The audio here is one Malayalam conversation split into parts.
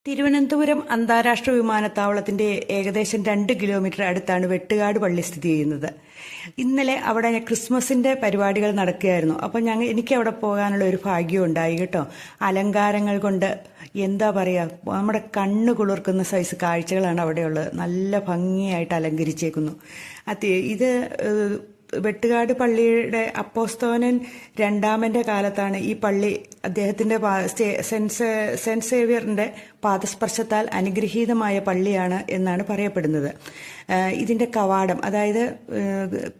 തിരുവനന്തപുരം അന്താരാഷ്ട്ര വിമാനത്താവളത്തിന്റെ ഏകദേശം 2 കിലോമീറ്റർ അടുത്താണ് വെട്ടുകാട് പള്ളി സ്ഥിതി ചെയ്യുന്നത്. ഇന്നലെ അവിടെ ക്രിസ്മസിന്റെ പരിപാടികൾ നടക്കുകയായിരുന്നു. അപ്പം എനിക്ക് അവിടെ പോകാനുള്ള ഒരു ഭാഗ്യം ഉണ്ടായി കേട്ടോ. അലങ്കാരങ്ങൾ കൊണ്ട് എന്താ പറയുക, നമ്മുടെ കണ്ണ് കുളിർക്കുന്ന സൈസ് കാഴ്ചകളാണ് അവിടെയുള്ളത്. നല്ല ഭംഗിയായിട്ട് അലങ്കരിച്ചേക്കുന്നു. ഇത് വെട്ടുകാട് പള്ളിയുടെ അപ്പോസ്തോലൻ രണ്ടാമന്റെ കാലത്താണ് ഈ പള്ളി അദ്ദേഹത്തിന്റെ സെന്റ് സേവ്യറിന്റെ പാദസ്പർശത്താൽ അനുഗ്രഹീതമായ പള്ളിയാണ് എന്നാണ് പറയപ്പെടുന്നത്. ഇതിന്റെ കവാടം, അതായത്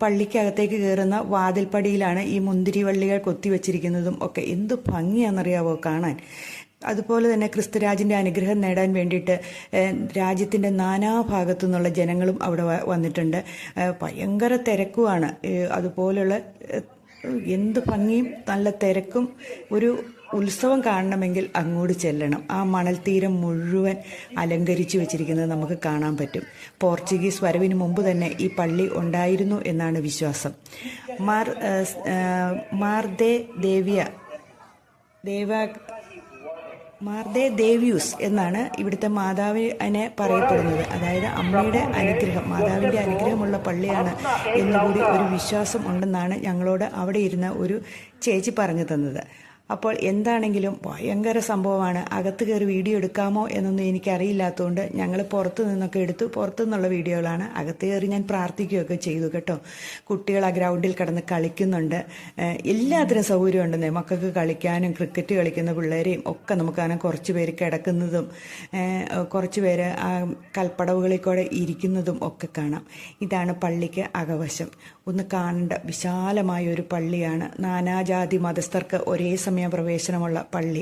പള്ളിക്കകത്തേക്ക് കയറുന്ന വാതിൽപ്പടിയിലാണ് ഈ മുന്തിരിവള്ളികൾ കൊത്തിവെച്ചിരിക്കുന്നതും ഒക്കെ. എന്ത് ഭംഗിയാണെന്നറിയാവോ കാണാൻ. അതുപോലെ തന്നെ ക്രിസ്തുരാജിന്റെ അനുഗ്രഹം നേടാൻ വേണ്ടിയിട്ട് രാജ്യത്തിന്റെ നാനാഭാഗത്തു നിന്നുള്ള ജനങ്ങളും അവിടെ വന്നിട്ടുണ്ട്. ഭയങ്കര തിരക്കുമാണ്. അതുപോലുള്ള എന്ത് ഭംഗിയും നല്ല തിരക്കും. ഒരു ഉത്സവം കാണണമെങ്കിൽ അങ്ങോട്ട് ചെല്ലണം. ആ മണൽത്തീരം മുഴുവൻ അലങ്കരിച്ചു വെച്ചിരിക്കുന്നത് നമുക്ക് കാണാൻ പറ്റും. പോർച്ചുഗീസ് വരവിന് മുമ്പ് തന്നെ ഈ പള്ളി ഉണ്ടായിരുന്നു എന്നാണ് വിശ്വാസം. മാർദേ ദേവ്യൂസ് എന്നാണ് ഇവിടുത്തെ മാതാവിനെ പറയപ്പെടുന്നത്. അതായത് അമ്മയുടെ അനുഗ്രഹം, മാതാവിൻ്റെ അനുഗ്രഹമുള്ള പള്ളിയാണ് എന്നുകൂടി ഒരു വിശ്വാസം ഉണ്ടെന്നാണ് ഞങ്ങളോട് അവിടെ ഇരുന്ന ഒരു ചേച്ചി പറഞ്ഞു തന്നത്. അപ്പോൾ എന്താണെങ്കിലും ഭയങ്കര സംഭവമാണ്. അകത്ത് കയറി വീഡിയോ എടുക്കാമോ എന്നൊന്നും എനിക്കറിയില്ലാത്തതുകൊണ്ട് ഞങ്ങൾ പുറത്തു നിന്നൊക്കെ എടുത്തു. പുറത്തു നിന്നുള്ള വീഡിയോകളാണ്. അകത്ത് കയറി ഞാൻ പ്രാർത്ഥിക്കുകയൊക്കെ ചെയ്തു കേട്ടോ. കുട്ടികൾ ആ ഗ്രൗണ്ടിൽ കിടന്ന് കളിക്കുന്നുണ്ട്. എല്ലാത്തിനും സൗകര്യമുണ്ടെന്നേ. മക്കൾക്ക് കളിക്കാനും ക്രിക്കറ്റ് കളിക്കുന്ന പിള്ളേരെയും ഒക്കെ നമുക്ക് കാണാൻ. കുറച്ച് പേര് കിടക്കുന്നതും കുറച്ച് പേര് ആ കൽപ്പടവുകളിൽ കൂടെ ഇരിക്കുന്നതും ഒക്കെ കാണാം. ഇതാണ് പള്ളിക്ക് അകവശം. ഒന്ന് കാണേണ്ട വിശാലമായ ഒരു പള്ളിയാണ്. നാനാജാതി മതസ്ഥർക്ക് ഒരേ സമയം പ്രവേശനമുള്ള പള്ളി.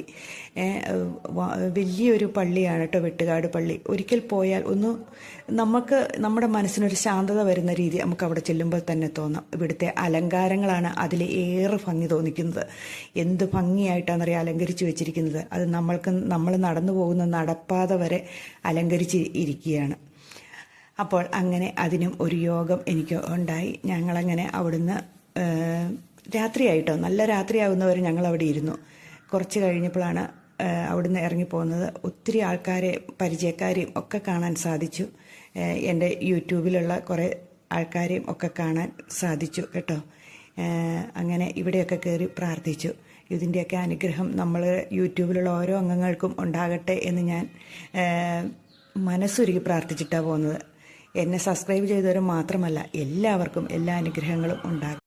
വലിയൊരു പള്ളിയാണ് കേട്ടോ വെട്ടുകാട് പള്ളി. ഒരിക്കൽ പോയാൽ നമുക്ക് നമ്മുടെ മനസ്സിനൊരു ശാന്തത വരുന്ന രീതി നമുക്ക് അവിടെ ചെല്ലുമ്പോൾ തന്നെ തോന്നാം. ഇവിടുത്തെ അലങ്കാരങ്ങളാണ് അതിൽ ഏറെ ഭംഗി തോന്നിക്കുന്നത്. എന്ത് ഭംഗിയായിട്ടാണെന്നറിയാം അലങ്കരിച്ച് വെച്ചിരിക്കുന്നത്. അത് നമ്മൾ നടന്നു പോകുന്ന നടപ്പാത വരെ അലങ്കരിച്ച് ഇരിക്കുകയാണ്. അപ്പോൾ അങ്ങനെ അതിനും ഒരു യോഗം എനിക്ക് ഉണ്ടായി. ഞങ്ങളങ്ങനെ അവിടുന്ന് രാത്രിയായിട്ടോ, നല്ല രാത്രിയാവുന്നവരെ ഞങ്ങൾ അവിടെ ഇരുന്നു. കുറച്ച് കഴിഞ്ഞപ്പോഴാണ് അവിടുന്ന് ഇറങ്ങിപ്പോകുന്നത്. ഒത്തിരി ആൾക്കാരെ, പരിചയക്കാരെയും ഒക്കെ കാണാൻ സാധിച്ചു. എൻ്റെ യൂട്യൂബിലുള്ള കുറേ ആൾക്കാരെയും ഒക്കെ കാണാൻ സാധിച്ചു കേട്ടോ. അങ്ങനെ ഇവിടെയൊക്കെ കയറി പ്രാർത്ഥിച്ചു. ഇതിൻ്റെയൊക്കെ അനുഗ്രഹം നമ്മൾ യൂട്യൂബിലുള്ള ഓരോ അംഗങ്ങൾക്കും ഉണ്ടാകട്ടെ എന്ന് ഞാൻ മനസ്സൊരുക്കി പ്രാർത്ഥിച്ചിട്ടാണ് പോകുന്നത്. എന്നെ സബ്സ്ക്രൈബ് ചെയ്തവരും മാത്രമല്ല, എല്ലാവർക്കും എല്ലാ അനുഗ്രഹങ്ങളും ഉണ്ടാകും.